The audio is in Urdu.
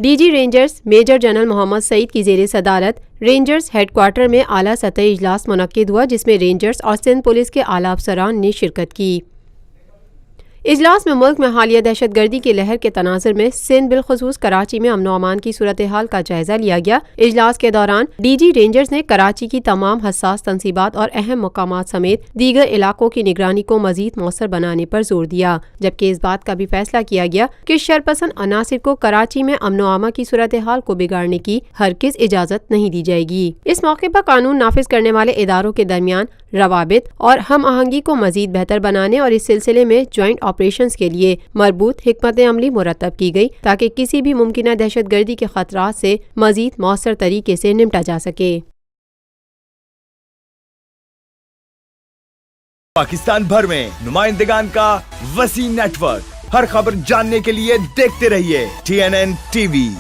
D G Rangers major general Muhammad Saeed کی زیر صدارت رینجرز ہیڈ کوارٹر میں اعلیٰ سطحی اجلاس منعقد ہوا، جس میں رینجرز اور سندھ پولیس کے اعلیٰ افسران نے شرکت کی۔ اجلاس میں ملک میں حالیہ دہشت گردی کی لہر کے تناظر میں سندھ بالخصوص کراچی میں امن و امان کی صورتحال کا جائزہ لیا گیا۔ اجلاس کے دوران ڈی جی رینجرز نے کراچی کی تمام حساس تنصیبات اور اہم مقامات سمیت دیگر علاقوں کی نگرانی کو مزید مؤثر بنانے پر زور دیا، جبکہ اس بات کا بھی فیصلہ کیا گیا کہ شرپسند عناصر کو کراچی میں امن و امان کی صورتحال کو بگاڑنے کی ہرگز اجازت نہیں دی جائے گی۔ اس موقع پر قانون نافذ کرنے والے اداروں کے درمیان روابط اور ہم آہنگی کو مزید بہتر بنانے اور اس سلسلے میں جوائنٹ آپریشنز کے لیے مربوط حکمت عملی مرتب کی گئی تاکہ کسی بھی ممکنہ دہشت گردی کے خطرات سے مزید مؤثر طریقے سے نمٹا جا سکے۔ پاکستان بھر میں نمائندگان کا وسیع نیٹ ورک، ہر خبر جاننے کے لیے دیکھتے رہیے TNN TV۔